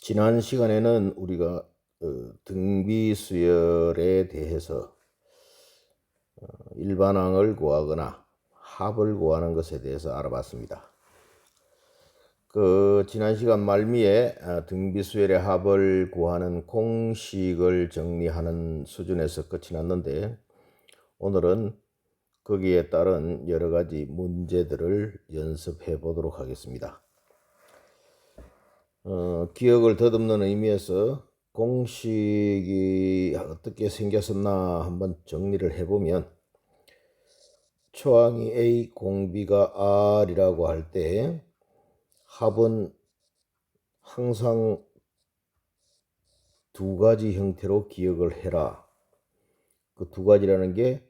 지난 시간에는 우리가 등비수열에 대해서 일반항을 구하거나 합을 구하는 것에 대해서 알아봤습니다. 지난 시간 말미에 등비수열의 합을 구하는 공식을 정리하는 수준에서 끝이 났는데, 오늘은 거기에 따른 여러 가지 문제들을 연습해 보도록 하겠습니다. 기억을 더듬는 의미에서 공식이 어떻게 생겼었나 한번 정리를 해보면, 초항이 A, 공비가 R이라고 할 때 합은 항상 두 가지 형태로 기억을 해라. 그 두 가지라는 게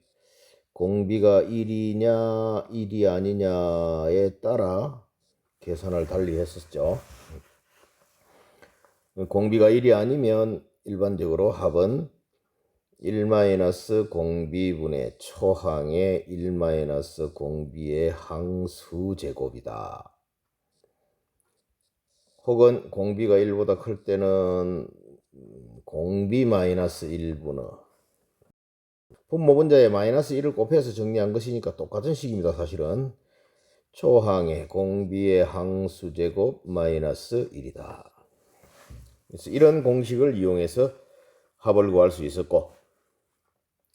공비가 1이냐 1이 아니냐에 따라 계산을 달리 했었죠. 공비가 1이 아니면 일반적으로 합은 1-공비분의 초항의 1-공비의 항수제곱이다. 혹은 공비가 1보다 클 때는 공비 -1분의 분모분자에 -1을 곱해서 정리한 것이니까 똑같은 식입니다. 사실은 초항의 공비의 항수제곱 -1이다. 그래서 이런 공식을 이용해서 합을 구할 수 있었고,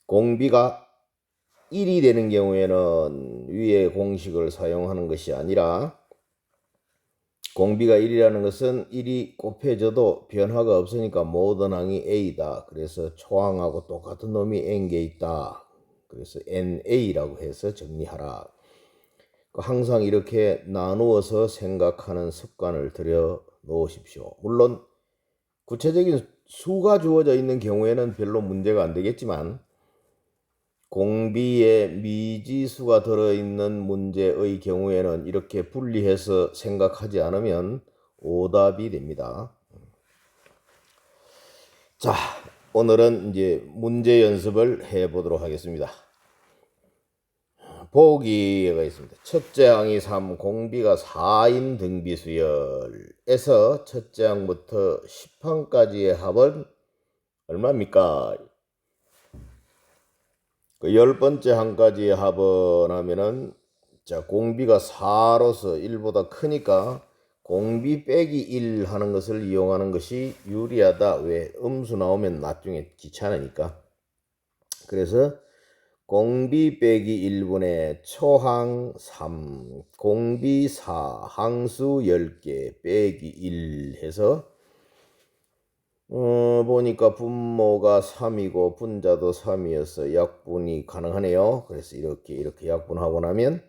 공비가 1이 되는 경우에는 위의 공식을 사용하는 것이 아니라, 공비가 1이라는 것은 1이 곱해져도 변화가 없으니까 모든 항이 A다. 그래서 초항하고 똑같은 놈이 N개 있다. 그래서 NA라고 해서 정리하라. 항상 이렇게 나누어서 생각하는 습관을 들여 놓으십시오. 물론 구체적인 수가 주어져 있는 경우에는 별로 문제가 안 되겠지만, 공비에 미지수가 들어있는 문제의 경우에는 이렇게 분리해서 생각하지 않으면 오답이 됩니다. 자, 오늘은 이제 문제 연습을 해보도록 하겠습니다. 보기가 있습니다. 첫째 항이 3, 공비가 4인 등비수열에서 첫째 항부터 10항까지의 합은 얼마입니까? 그 10번째 항까지의 합은 하면은, 자, 공비가 4로서 1보다 크니까 공비 빼기 1 하는 것을 이용하는 것이 유리하다. 왜? 음수 나오면 나중에 귀찮으니까. 그래서 공비 빼기 1분의 초항 3, 공비 4, 항수 10개 빼기 1 해서 보니까 분모가 3이고 분자도 3이어서 약분이 가능하네요. 그래서 이렇게 약분하고 나면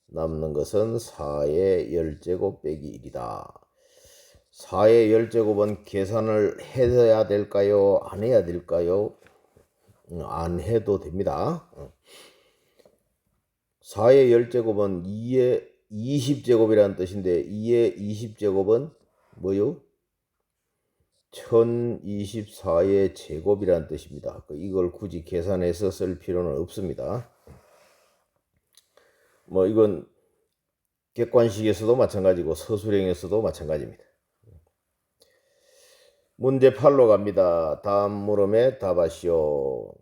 남는 것은 4의 10제곱 빼기 1이다. 4의 10제곱은 계산을 해야 될까요? 안 해야 될까요? 안 해도 됩니다. 4의 10제곱은 2의 20제곱이라는 뜻인데, 2의 20제곱은 뭐요? 1024의 제곱이라는 뜻입니다. 이걸 굳이 계산해서 쓸 필요는 없습니다. 뭐 이건 객관식에서도 마찬가지고 서술형에서도 마찬가지입니다. 문제 8로 갑니다. 다음 물음에 답하시오.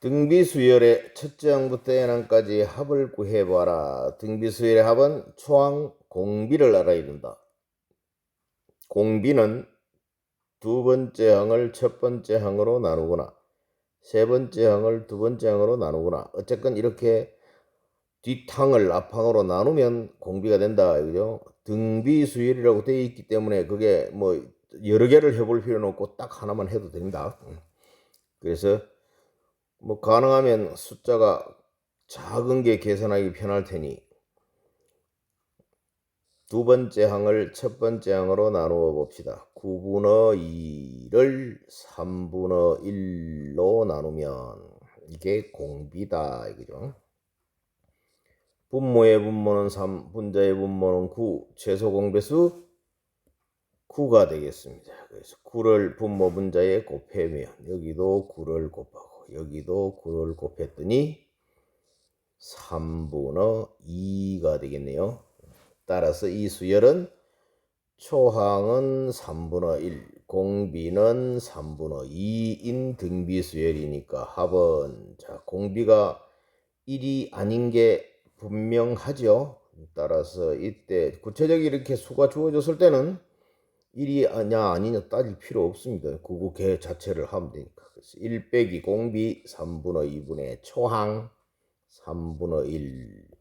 등비수열의 첫째 항부터 n항까지 합을 구해봐라. 등비수열의 합은 초항 공비를 알아야 된다. 공비는 두 번째 항을 첫 번째 항으로 나누거나 세 번째 항을 두 번째 항으로 나누거나, 어쨌건 이렇게 뒷항을 앞항으로 나누면 공비가 된다. 그죠? 등비수열이라고 되어 있기 때문에 그게 뭐 여러 개를 해볼 필요는 없고 딱 하나만 해도 됩니다. 그래서 뭐 가능하면 숫자가 작은 게 계산하기 편할 테니 두 번째 항을 첫 번째 항으로 나누어 봅시다. 9분의 2를 3분의 1로 나누면 이게 공비다. 이거죠. 분모의 분모는 3, 분자의 분모는 9, 최소 공배수 9가 되겠습니다. 그래서 9를 분모 분자에 곱하면 여기도 9를 곱하고 여기도 9를 곱했더니 3분의 2가 되겠네요. 따라서 이 수열은 초항은 3분의 1, 공비는 3분의 2인 등비수열이니까 합은, 자, 공비가 1이 아닌 게 분명하죠. 따라서 이때 구체적으로 이렇게 수가 주어졌을 때는 1이 아니냐 따질 필요 없습니다. 그거 걔 자체를 하면 되니까. 그래서 1 빼기 공비 3분의 2분의 초항 3분의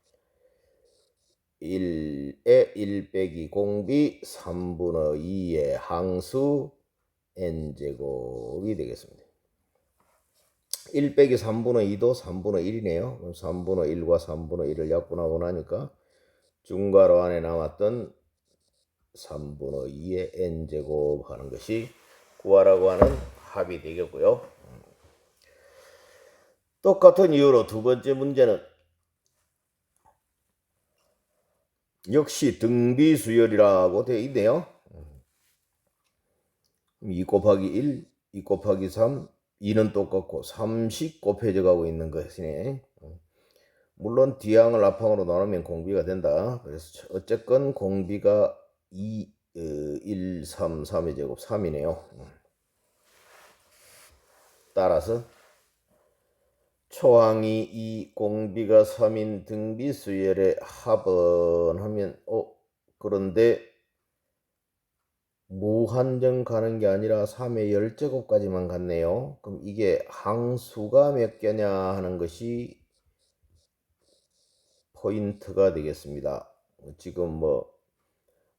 1에 1 빼기 공비 3분의 2의 항수 n제곱이 되겠습니다. 1 빼기 3분의 2도 3분의 1이네요. 그럼 3분의 1과 3분의 1을 약분하고 나니까 중괄호 안에 남았던 3분의 2의 n제곱 하는 것이 구하라고 하는 합이 되겠고요. 똑같은 이유로 두 번째 문제는 역시 등비수열이라고 되어 있네요. 2 곱하기 1, 2 곱하기 3, 2는 똑같고 3씩 곱해져 가고 있는 것이네. 물론 D항을 앞항으로 나누면 공비가 된다. 그래서 어쨌건 공비가 2, 1, 3, 3의 제곱 3이네요. 따라서 초항이 2, 공비가 3인 등비수열의 합은 하면 그런데 무한정 가는 게 아니라 3의 10제곱까지만 갔네요. 그럼 이게 항수가 몇 개냐 하는 것이 포인트가 되겠습니다. 지금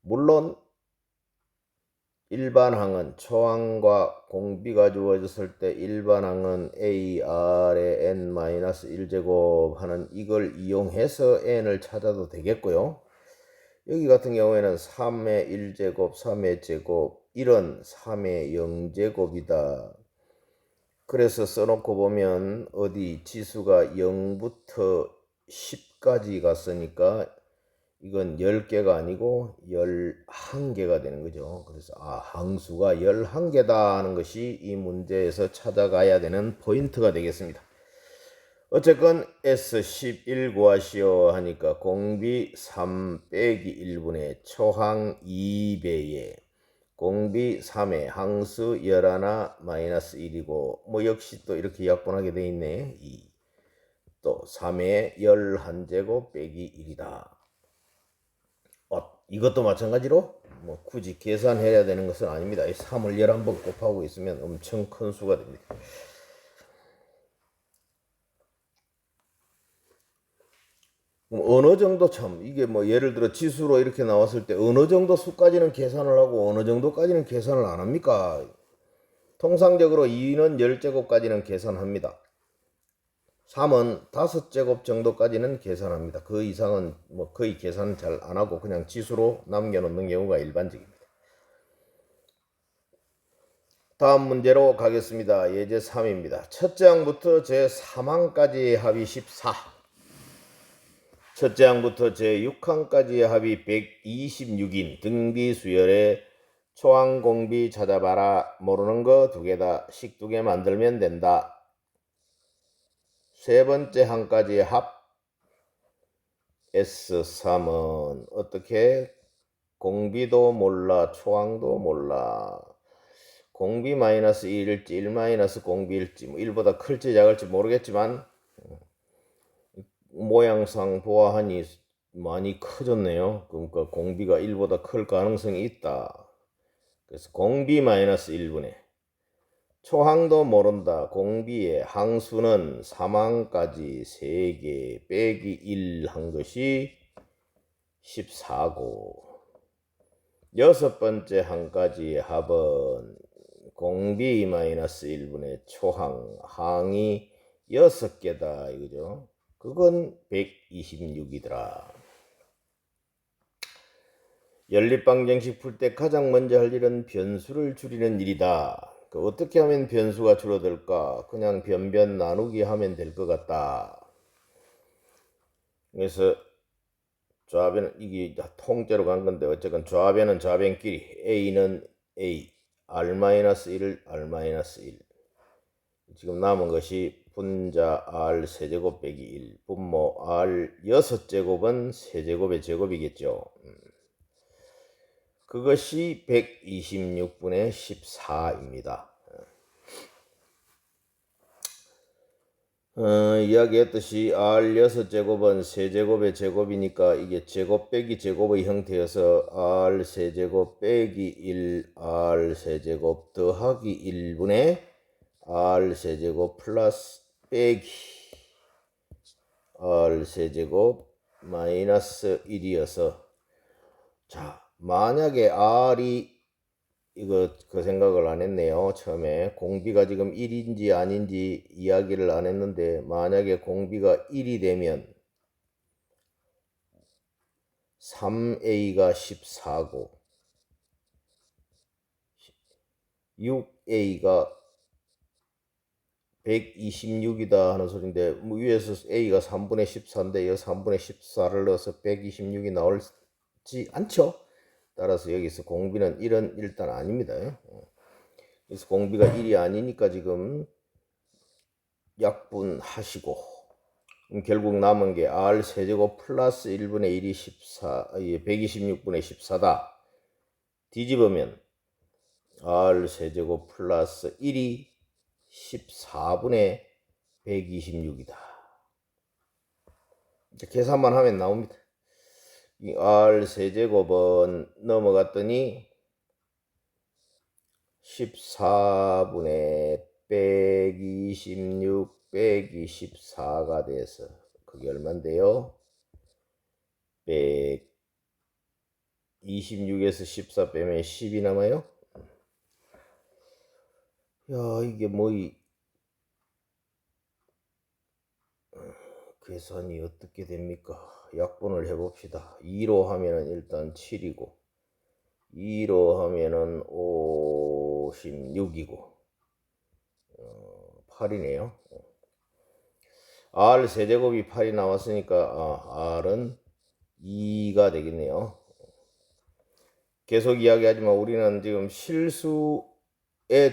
물론 일반항은 초항과 공비가 주어졌을 때 일반항은 AR의 n-1제곱 하는 이걸 이용해서 n을 찾아도 되겠고요. 여기 같은 경우에는 3의 1제곱, 3의 제곱, 1은 3의 0제곱이다. 그래서 써놓고 보면 어디 지수가 0부터 10까지 갔으니까 이건 10개가 아니고 11개가 되는 거죠. 그래서 항수가 11개다 하는 것이 이 문제에서 찾아가야 되는 포인트가 되겠습니다. 어쨌건 S11 구하시오 하니까 공비 3 빼기 1분의 초항 2배에 공비 3의 항수 11 마이너스 1이고 역시 또 이렇게 약분하게 돼 있네. 2. 또 3의 11제곱 빼기 1이다. 이것도 마찬가지로 굳이 계산해야 되는 것은 아닙니다. 3을 11번 곱하고 있으면 엄청 큰 수가 됩니다. 어느 정도 이게 예를 들어 지수로 이렇게 나왔을 때 어느 정도 수까지는 계산을 하고 어느 정도까지는 계산을 안 합니까? 통상적으로 2는 10제곱까지는 계산합니다. 3은 5제곱 정도까지는 계산합니다. 그 이상은 거의 계산 잘 안 하고 그냥 지수로 남겨놓는 경우가 일반적입니다. 다음 문제로 가겠습니다. 예제 3입니다. 첫째 항부터 제3항까지의 합이 14. 첫째 항부터 제6항까지의 합이 126인 등비수열의 초항 공비 찾아봐라. 모르는 거 2개다. 식 2개 만들면 된다. 세 번째 항까지의 합 S3은 어떻게? 공비도 몰라, 초항도 몰라. 공비 마이너스 1일지 1 마이너스 공비일지 1보다 클지 작을지 모르겠지만 모양상 보아하니 많이 커졌네요. 그러니까 공비가 1보다 클 가능성이 있다. 그래서 공비 마이너스 1분의 초항도 모른다. 공비의 항수는 3항까지 3개 빼기 1 한 것이 14고 여섯 번째 항까지의 합은 공비 마이너스 1분의 초항, 항이 6개다 이거죠. 그건 126이더라. 연립방정식 풀 때 가장 먼저 할 일은 변수를 줄이는 일이다. 어떻게 하면 변수가 줄어들까? 그냥 변변 나누기 하면 될 것 같다. 그래서 좌변은 이게 통째로 간 건데 어쨌건 좌변은 좌변끼리 A는 A, R-1을 R-1 지금 남은 것이 분자 R 세제곱 빼기 1 분모 R 6제곱은 세제곱의 제곱이겠죠. 그것이 126분의 14입니다. 이야기했듯이 R 6제곱은 세제곱의 제곱이니까 이게 제곱 빼기 제곱의 형태여서 R 세제곱 빼기 1 R 세제곱 더하기 1분의 R 세제곱 플러스 빼기 R 세제곱 마이너스 1이어서 자 만약에 R이 이거 그 생각을 안 했네요. 처음에 공비가 지금 1인지 아닌지 이야기를 안 했는데 만약에 공비가 1이 되면 3A가 14고 6A가 126이다 하는 소린데 뭐 위에서 A가 3분의 14인데 여기 3분의 14를 넣어서 126이 나올지 않죠? 따라서 여기서 공비는 1은 일단 아닙니다. 그래서 공비가 1이 아니니까 지금 약분하시고 결국 남은 게 R 세제곱 플러스 1분의 1이 14, 126분의 14다. 뒤집으면 R 세제곱 플러스 1이 14분의 126이다. 이제 계산만 하면 나옵니다. 이 R 세제곱은 넘어갔더니 14분의 126 빼기 14가 돼서 그게 얼만데요? 126에서 14 빼면 10이 남아요? 야 이게 뭐 계산이 어떻게 됩니까? 약분을 해봅시다. 2로 하면은 일단 7이고 2로 하면은 56이고 8이네요. R 세제곱이 8이 나왔으니까 R은 2가 되겠네요. 계속 이야기하지만 우리는 지금 실수에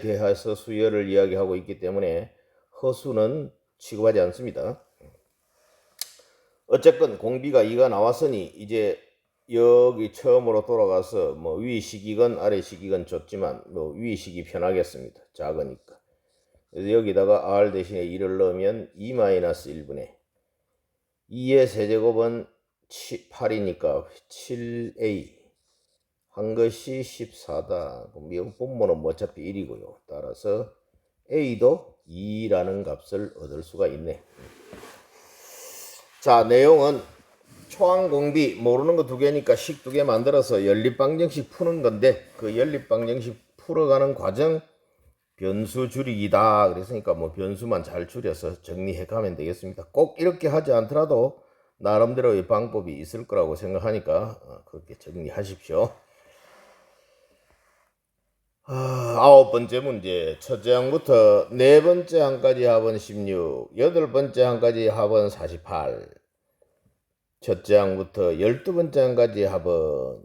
대해서 수열을 이야기하고 있기 때문에 허수는 취급하지 않습니다. 어쨌건 공비가 2가 나왔으니 이제 여기 처음으로 돌아가서 뭐 위 식이건 아래 식이건 좋지만 뭐 위 식이 편하겠습니다. 작으니까. 그래서 여기다가 R 대신에 2를 넣으면 2-1분의 2의 세제곱은 8이니까 7A 한 것이 14다. 그럼 분모는 어차피 1이고요. 따라서 A도 2라는 값을 얻을 수가 있네. 자, 내용은 초항공비 모르는 거 두 개니까 식 두 개 만들어서 연립방정식 푸는 건데 그 연립방정식 풀어가는 과정 변수 줄이기다. 그랬으니까 뭐 변수만 잘 줄여서 정리해 가면 되겠습니다. 꼭 이렇게 하지 않더라도 나름대로의 방법이 있을 거라고 생각하니까 그렇게 정리하십시오. 9번째 문제. 첫째 항부터 네 번째 항까지 합은 16, 여덟 번째 항까지 합은 48. 첫째 항부터 12번째 항까지 합은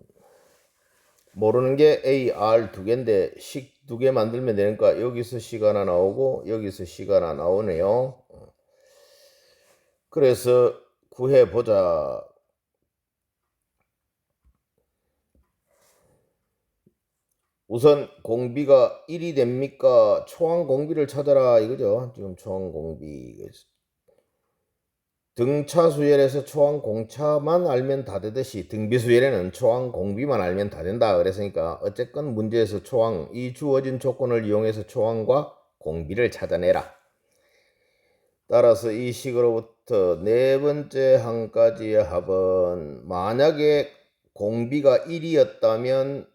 모르는 게 A, R 두 개인데 식 두 개 만들면 되니까 여기서 식 하나 나오고 여기서 식 하나 나오네요. 그래서 구해보자. 우선 공비가 1이 됩니까? 초항 공비를 찾아라 이거죠. 지금 초항 공비 등차 수열에서 초항 공차만 알면 다 되듯이 등비 수열에는 초항 공비만 알면 다 된다 그랬으니까 어쨌건 문제에서 초항 이 주어진 조건을 이용해서 초항과 공비를 찾아내라. 따라서 이 식으로부터 네 번째 항까지의 합은 만약에 공비가 1이었다면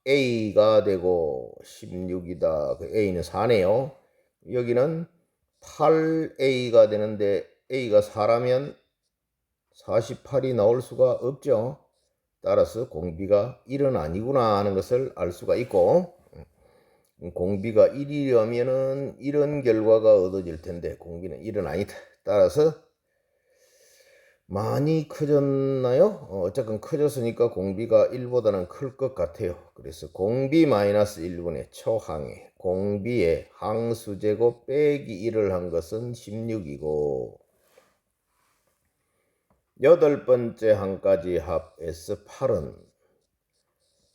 4A가 되고 16이다. 그 A는 4네요. 여기는 8A가 되는데 A가 4라면 48이 나올 수가 없죠. 따라서 공비가 1은 아니구나 하는 것을 알 수가 있고 공비가 1이려면은 이런 결과가 얻어질 텐데 공비는 1은 아니다. 따라서 많이 커졌나요? 어쨌건 커졌으니까 공비가 1보다는 클 것 같아요. 그래서 공비 마이너스 1분의 초항에 공비의 항수제곱 빼기 1을 한 것은 16이고 여덟 번째 항까지 합 S8은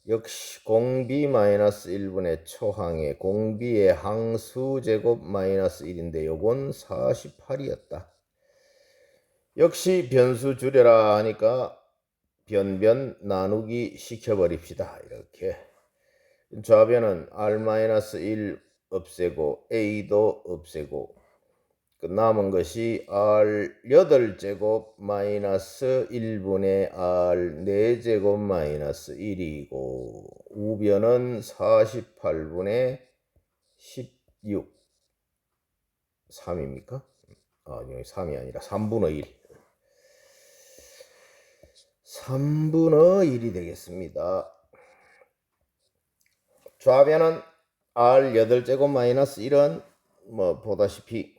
역시 공비 마이너스 1분의 초항에 공비의 항수제곱 마이너스 1인데 요건 48이었다. 역시 변수 줄여라 하니까 변변 나누기 시켜버립시다. 이렇게 좌변은 R-1 없애고 A도 없애고 그 남은 것이 R 8제곱 마이너스 1분의 R 4제곱 마이너스 1이고 우변은 48분의 16 3입니까? 아니 3이 아니라 3분의 1 3분의 1이 되겠습니다. 좌변은 R 8제곱 마이너스 1은 뭐 보다시피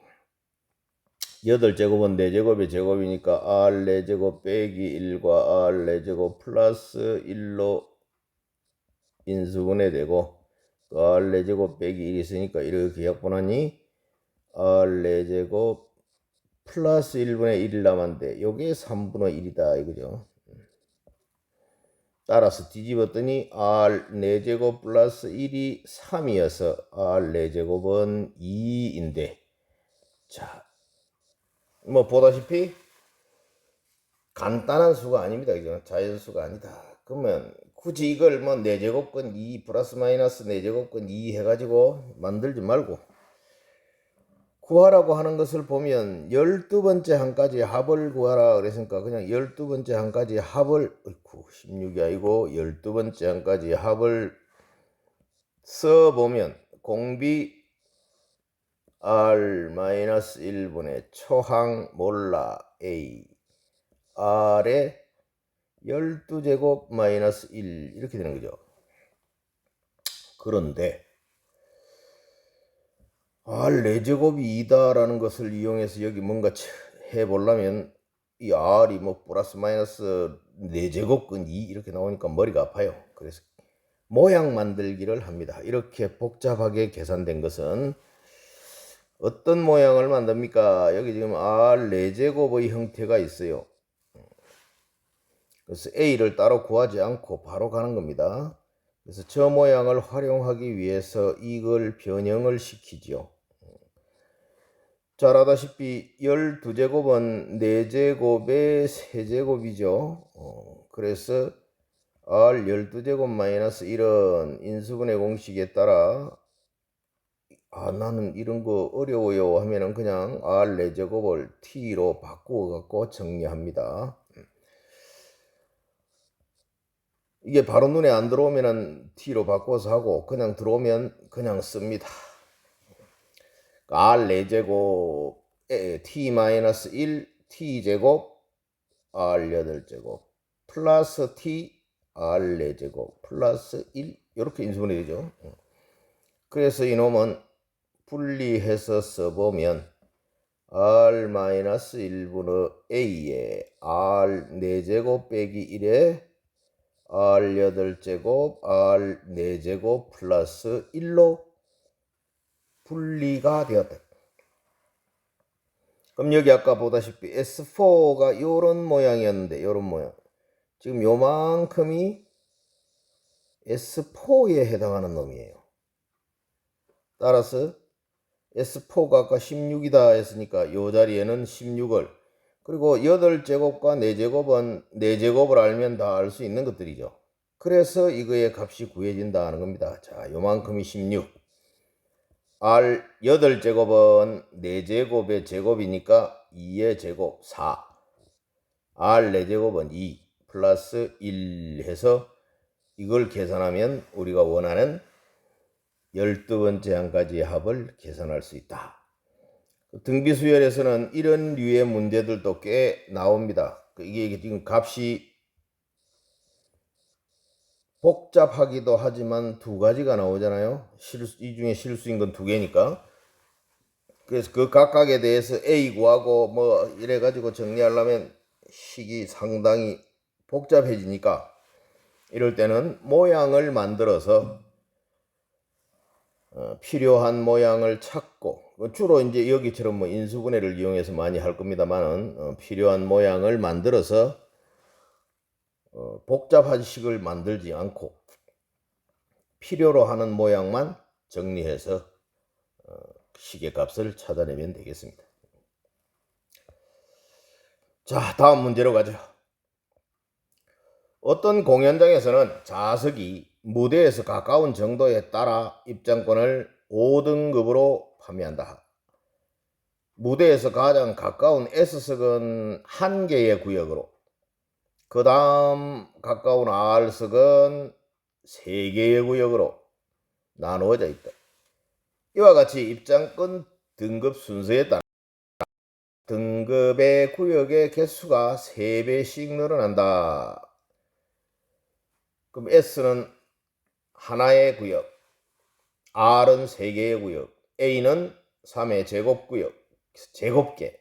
8제곱은 4제곱의 제곱이니까 R 4제곱 빼기 1과 R 4제곱 플러스 1로 인수분해 되고 R 4제곱 빼기 1이 있으니까 이렇게 약분하니 R 4제곱 플러스 1분의 1이 남았는데 요게 3분의 1이다 이거죠. 따라서 뒤집었더니 R 4제곱 플러스 1이 3이어서 R 4제곱은 2인데 자, 뭐 보다시피 간단한 수가 아닙니다. 그죠? 자연수가 아니다. 그러면 굳이 이걸 뭐 4제곱근 2 플러스 마이너스 4제곱근 2 해가지고 만들지 말고 구하라고 하는 것을 보면 12번째 항까지 합을 구하라 그랬으니까 그냥 12번째 항까지 합을 16이 아니고 12번째 항까지 합을 써보면 공비 R-1분의 초항 몰라 A R에 12제곱 마이너스 1 이렇게 되는 거죠. 그런데 R 4제곱이 2다라는 것을 이용해서 여기 뭔가 해보려면 이 R이 뭐 플러스 마이너스 4제곱근 2 이렇게 나오니까 머리가 아파요. 그래서 모양 만들기를 합니다. 이렇게 복잡하게 계산된 것은 어떤 모양을 만듭니까? 여기 지금 R 4제곱의 형태가 있어요. 그래서 A를 따로 구하지 않고 바로 가는 겁니다. 그래서 저 모양을 활용하기 위해서 이걸 변형을 시키죠. 잘 알다시피 12제곱은 4제곱의 세제곱이죠. 그래서 R 12제곱 마이너스 1은 인수분해 공식에 따라 나는 이런 거 어려워요 하면은 그냥 R 4제곱을 T로 바꾸어 갖고 정리합니다. 이게 바로 눈에 안 들어오면은 T로 바꿔서 하고 그냥 들어오면 그냥 씁니다. R 4제곱 T-1 T제곱 R 8제곱 플러스 T R 4제곱 플러스 1 이렇게 인수분해 되죠. 그래서 이놈은 분리해서 써보면 R-1분의 A에 R 4제곱 빼기 1에 R 8제곱 R 4제곱 플러스 1로 분리가 되었다. 그럼 여기 아까 보다시피 S4가 요런 모양이었는데 요런 모양 지금 요만큼이 S4에 해당하는 놈이에요. 따라서 S4가 아까 16이다 했으니까 요 자리에는 16을 그리고 8제곱과 4제곱은 4제곱을 알면 다 알 수 있는 것들이죠. 그래서 이거의 값이 구해진다 하는 겁니다. 자, 요만큼이 16 R 8제곱은 4제곱의 제곱이니까 2의 제곱 4 R 4제곱은 2 플러스 1 해서 이걸 계산하면 우리가 원하는 12번째 항까지의 합을 계산할 수 있다. 등비수열에서는 이런 류의 문제들도 꽤 나옵니다. 이게 지금 값이 복잡하기도 하지만 두 가지가 나오잖아요. 이 중에 실수인 건 두 개니까. 그래서 그 각각에 대해서 A 구하고 뭐 이래가지고 정리하려면 식이 상당히 복잡해지니까 이럴 때는 모양을 만들어서 필요한 모양을 찾고, 주로 이제 여기처럼 뭐 인수분해를 이용해서 많이 할 겁니다만은 필요한 모양을 만들어서 복잡한 식을 만들지 않고 필요로 하는 모양만 정리해서 식의 값을 찾아내면 되겠습니다. 자, 다음 문제로 가죠. 어떤 공연장에서는 좌석이 무대에서 가까운 정도에 따라 입장권을 5등급으로 판매한다. 무대에서 가장 가까운 S석은 1개의 구역으로, 그 다음 가까운 R석은 3개의 구역으로 나누어져 있다. 이와 같이 입장권 등급 순서에 따라 등급의 구역의 개수가 3배씩 늘어난다. 그럼 S는 하나의 구역, R은 3개의 구역, A는 3의 제곱구역, 제곱계,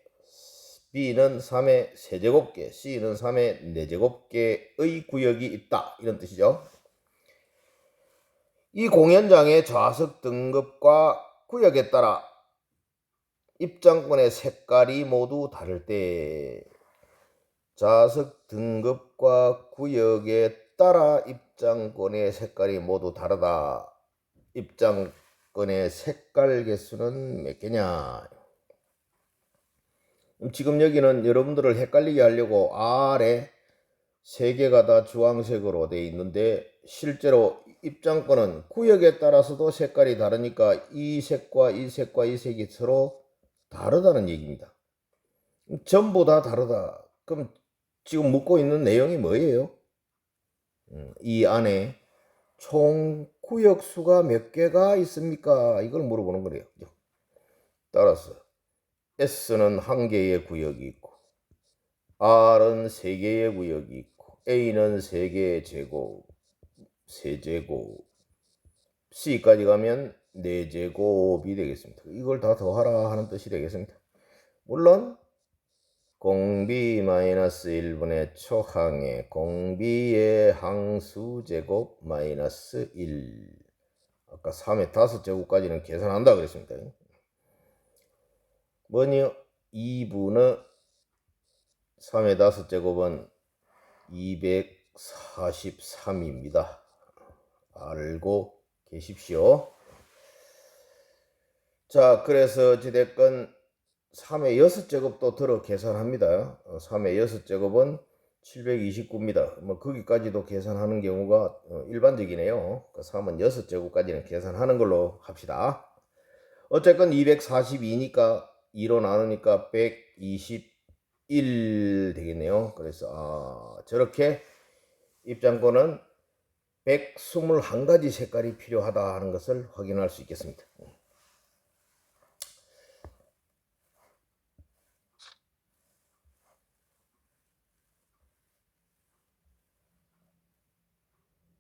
B는 3의 세제곱계, C는 3의 4제곱계의 구역이 있다. 이런 뜻이죠. 이 공연장의 좌석 등급과 구역에 따라 입장권의 색깔이 모두 다를 때 좌석 등급과 구역에 따라 입장권의 색깔이 모두 다르다. 입장권의 색깔 개수는 몇 개냐? 지금 여기는 여러분들을 헷갈리게 하려고 R에 3개가 다 주황색으로 되어 있는데 실제로 입장권은 구역에 따라서도 색깔이 다르니까 이 색과 이 색과 이 색이 서로 다르다는 얘기입니다. 전부 다 다르다. 그럼 지금 묻고 있는 내용이 뭐예요? 이 안에 총 구역 수가 몇 개가 있습니까? 이걸 물어보는 거래요. 따라서 S는 1개의 구역이 있고 R은 3개의 구역이 있고 A는 3개의 제곱, 세제곱, C까지 가면 4제곱이 되겠습니다. 이걸 다 더하라 하는 뜻이 되겠습니다. 물론 공비-1분의 초항의 공비의 항수제곱 마이너스 1. 아까 3의 5제곱까지는 계산한다 그랬습니다. 뭐니요? 2분의 3의 5제곱은 243입니다. 알고 계십시오. 자, 그래서 어찌됐건 3의 6제곱도 들어 계산합니다. 3의 6제곱은 729입니다. 뭐 거기까지도 계산하는 경우가 일반적이네요. 3은 6제곱까지는 계산하는 걸로 합시다. 어쨌건 242니까 2로 나누니까 121 되겠네요. 그래서 저렇게 입장권은 121가지 색깔이 필요하다 하는 것을 확인할 수 있겠습니다.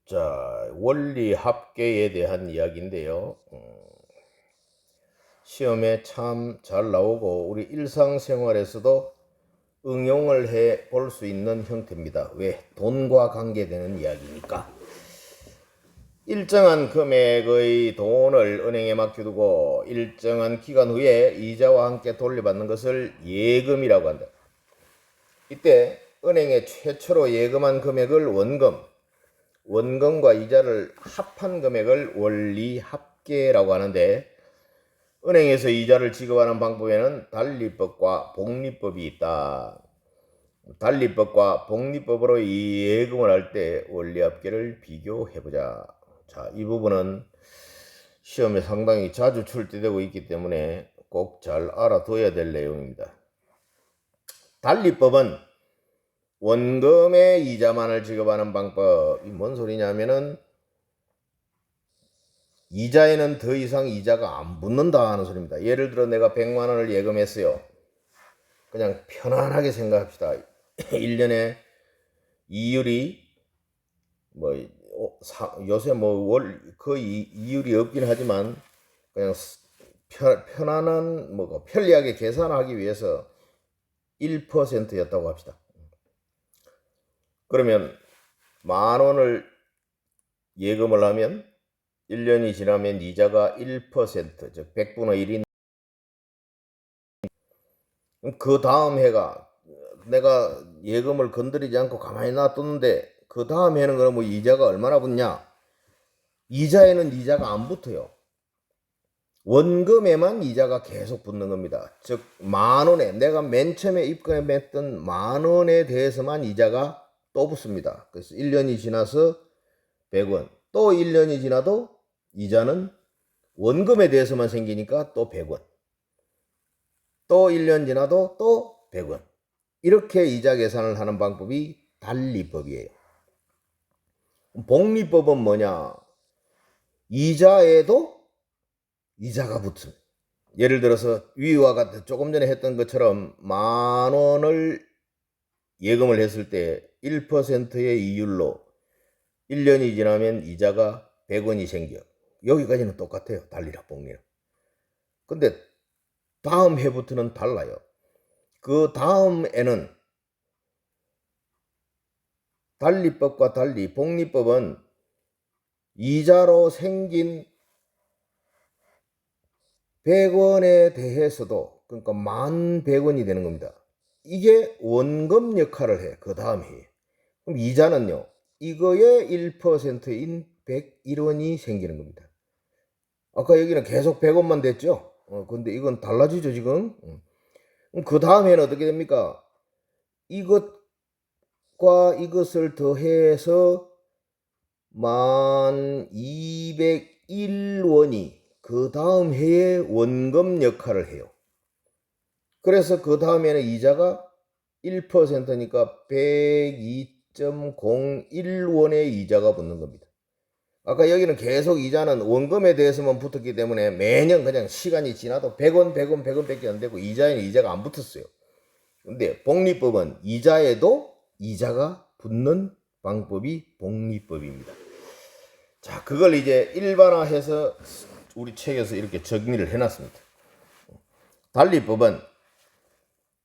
자, 원리 합계에 대한 이야기인데요. 시험에 참 잘 나오고 우리 일상생활에서도 응용을 해 볼 수 있는 형태입니다. 왜? 돈과 관계되는 이야기니까. 일정한 금액의 돈을 은행에 맡겨두고 일정한 기간 후에 이자와 함께 돌려받는 것을 예금이라고 한다. 이때 은행에 최초로 예금한 금액을 원금과 이자를 합한 금액을 원리합계라고 하는데, 은행에서 이자를 지급하는 방법에는 달리법과 복리법이 있다. 달리법과 복리법으로 이 예금을 할 때 원리합계를 비교해보자. 자, 이 부분은 시험에 상당히 자주 출제되고 있기 때문에 꼭 잘 알아둬야 될 내용입니다. 달리법은 원금의 이자만을 지급하는 방법. 이 뭔 소리냐면은 이자에는 더 이상 이자가 안 붙는다 하는 소리입니다. 예를 들어 내가 100만 원을 예금했어요. 그냥 편안하게 생각합시다. 1년에 이율이 뭐 요새 뭐 거의 이율이 없긴 하지만 그냥 편안한 편리하게 계산하기 위해서 1%였다고 합시다. 그러면 10,000원을 예금을 하면 1년이 지나면 이자가 1%, 즉 100분의 1인 그 다음 해가 내가 예금을 건드리지 않고 가만히 놔뒀는데 그 다음 해는 그럼 뭐 이자가 얼마나 붙냐? 이자에는 이자가 안 붙어요. 원금에만 이자가 계속 붙는 겁니다. 즉 10,000원에 내가 맨 처음에 입금했던 10,000원에 대해서만 이자가 또 붙습니다. 그래서 1년이 지나서 100원, 또 1년이 지나도 이자는 원금에 대해서만 생기니까 또 100원, 또 1년 지나도 또 100원. 이렇게 이자 계산을 하는 방법이 달리법이에요. 복리법은 뭐냐? 이자에도 이자가 붙은. 예를 들어서 위와 같은 조금 전에 했던 것처럼 10,000원을 예금을 했을 때 1%의 이율로 1년이 지나면 이자가 100원이 생겨. 여기까지는 똑같아요. 달리랑 복리랑. 근데 다음 해부터는 달라요. 그 다음에는 달리법과 달리 복리법은 이자로 생긴 100원에 대해서도 그러니까 11,100원이 되는 겁니다. 이게 원금 역할을 해. 그 다음 해에. 그럼 이자는요. 이거의 1%인 101원이 생기는 겁니다. 아까 여기는 계속 100원만 됐죠. 근데 이건 달라지죠 지금. 그럼 그 다음 해는 어떻게 됩니까? 이것과 이것을 더해서 1201원이 그 다음 해에 원금 역할을 해요. 그래서 그 다음에는 이자가 1%니까 102.01원의 이자가 붙는 겁니다. 아까 여기는 계속 이자는 원금에 대해서만 붙었기 때문에 매년 그냥 시간이 지나도 100원, 100원, 100원 밖에 안 되고 이자에는 이자가 안 붙었어요. 근데 복리법은 이자에도 이자가 붙는 방법이 복리법입니다. 자, 그걸 이제 일반화해서 우리 책에서 이렇게 정리를 해놨습니다. 달리법은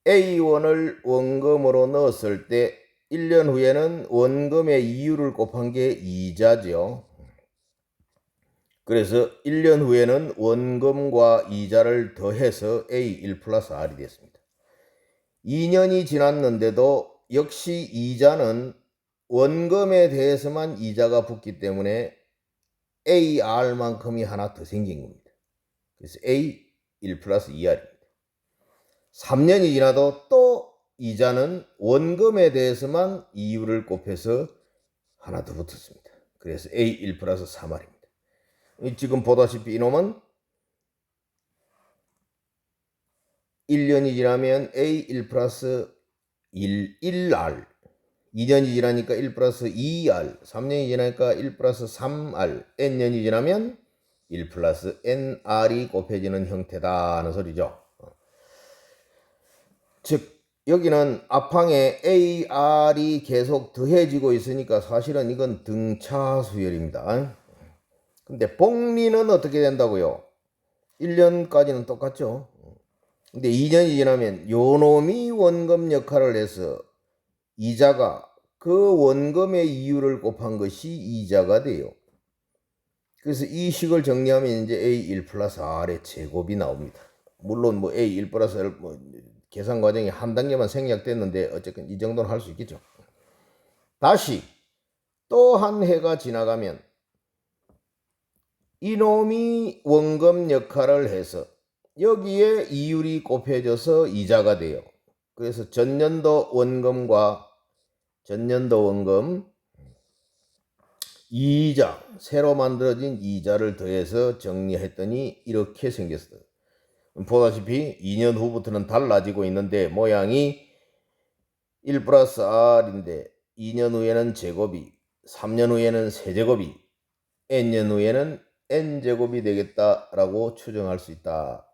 A1을 원금으로 넣었을 때 1년 후에는 원금의 이율을 곱한 게 이자죠. 그래서 1년 후에는 원금과 이자를 더해서 A1 플러스 R이 됐습니다. 2년이 지났는데도 역시 이자는 원금에 대해서만 이자가 붙기 때문에 AR만큼이 하나 더 생긴 겁니다. 그래서 A1 플러스 2R입니다. 3년이 지나도 또 이자는 원금에 대해서만 이율을 곱해서 하나 더 붙었습니다. 그래서 A1 플러스 3R입니다. 지금 보다시피 이놈은 1년이 지나면 A1 플러스 1R, 2년이 지나니까 1 플러스 2R, 3년이 지나니까 1 플러스 3R, N년이 지나면 1 플러스 NR이 곱해지는 형태다 하는 소리죠. 즉 여기는 앞항에 AR이 계속 더해지고 있으니까 사실은 이건 등차 수열입니다. 근데 복리는 어떻게 된다고요? 1년까지는 똑같죠. 근데 2년이 지나면 요 놈이 원금 역할을 해서 이자가 그 원금의 이율을 곱한 것이 이자가 돼요. 그래서 이 식을 정리하면 이제 A1 플러스 R의 제곱이 나옵니다. 물론 뭐 A1 플러스 R 뭐 계산 과정이 한 단계만 생략됐는데 어쨌든 이 정도는 할 수 있겠죠. 다시 또 한 해가 지나가면 이놈이 원금 역할을 해서 여기에 이율이 곱해져서 이자가 돼요. 그래서 전년도 원금과 전년도 원금 이자, 새로 만들어진 이자를 더해서 정리했더니 이렇게 생겼어요. 보다시피 2년 후부터는 달라지고 있는데 모양이 1 플러스 R인데 2년 후에는 제곱이, 3년 후에는 세제곱이, N년 후에는 N제곱이 되겠다라고 추정할 수 있다.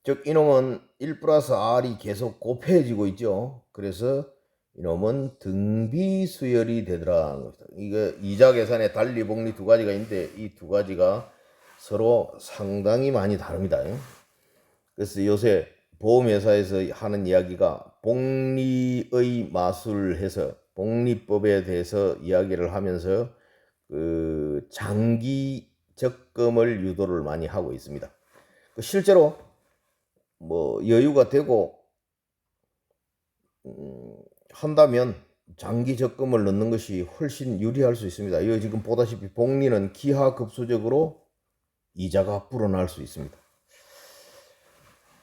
즉 이놈은 1 플러스 R이 계속 곱해지고 있죠. 그래서 이놈은 등비수열이 되더라. 이거 이자 계산에 달리 복리 두 가지가 있는데 이 두 가지가 서로 상당히 많이 다릅니다. 그래서 요새 보험회사에서 하는 이야기가 복리의 마술 해서 복리법에 대해서 이야기를 하면서 그 장기 적금을 유도를 많이 하고 있습니다. 실제로 뭐 여유가 되고 한다면 장기 적금을 넣는 것이 훨씬 유리할 수 있습니다. 이거 지금 보다시피 복리는 기하급수적으로 이자가 불어날 수 있습니다.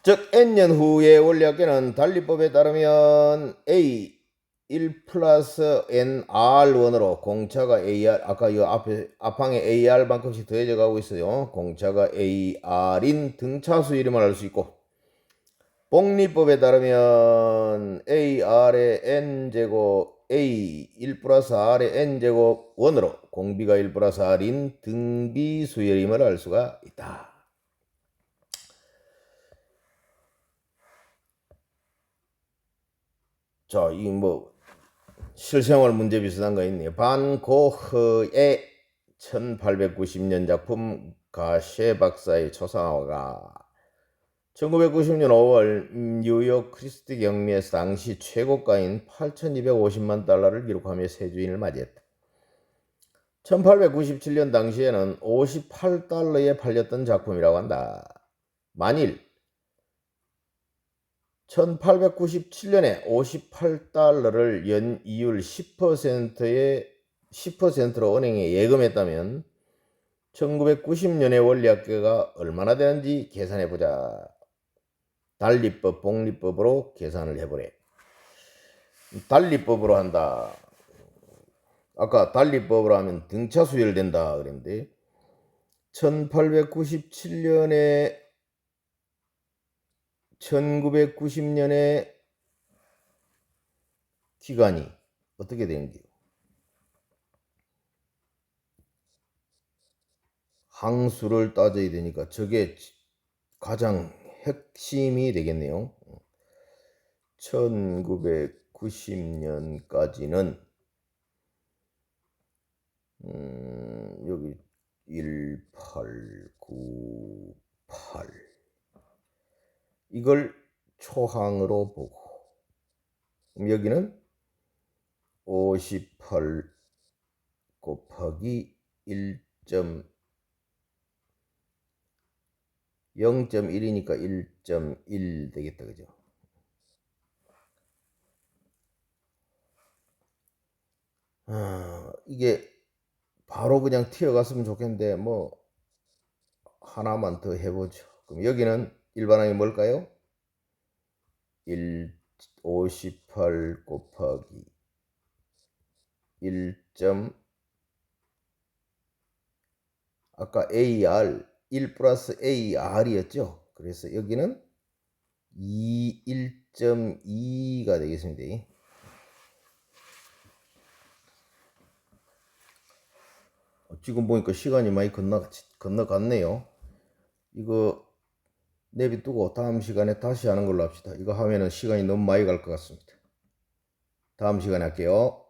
즉 n년 후의 원리학계는 달리법에 따르면 A 1 플러스 nr1으로 공차가 AR, 아까 이 앞항에 AR만큼씩 더해져 가고 있어요. 공차가 AR인 등차수이름을 알 수 있고, 복리법에 따르면 AR의 n제곱 A 1 플러스 R의 n제곱 1으로 공비가 1 플러스 R인 등비수열임을 알 수가 있다. 자, 이 뭐 실생활 문제 비슷한 거 있네요. 반 고흐의 1890년 작품 가셰 박사의 초상화가 1990년 5월 뉴욕 크리스티 경매에서 당시 최고가인 8,250만 달러를 기록하며 새 주인을 맞이했다. 1897년 당시에는 58달러에 팔렸던 작품이라고 한다. 만일 1897년에 58달러를 연 이율 10%로 은행에 예금했다면 1990년의 원리학계가 얼마나 되는지 계산해보자. 달리법, 복리법으로 계산을 해보래. 달리법으로 한다. 아까 달리법으로 하면 등차 수열된다 그랬는데 1990년에 기간이 어떻게 되는지요? 항수를 따져야 되니까 저게 가장 핵심이 되겠네요. 1990년까지는 여기 1898 이걸 초항으로 보고, 그럼 여기는 58 곱하기 0.1이니까 1.1 되겠다, 그죠? 이게 바로 그냥 튀어갔으면 좋겠는데 뭐 하나만 더 해보죠. 그럼 여기는 일반항이 뭘까요? 58 곱하기 1. 아까 AR 1 플러스 AR이었죠. 그래서 여기는 1.2가 되겠습니다. 지금 보니까 시간이 많이 건너갔네요. 이거 내비두고 다음 시간에 다시 하는 걸로 합시다. 이거 하면은 시간이 너무 많이 갈 것 같습니다. 다음 시간에 할게요.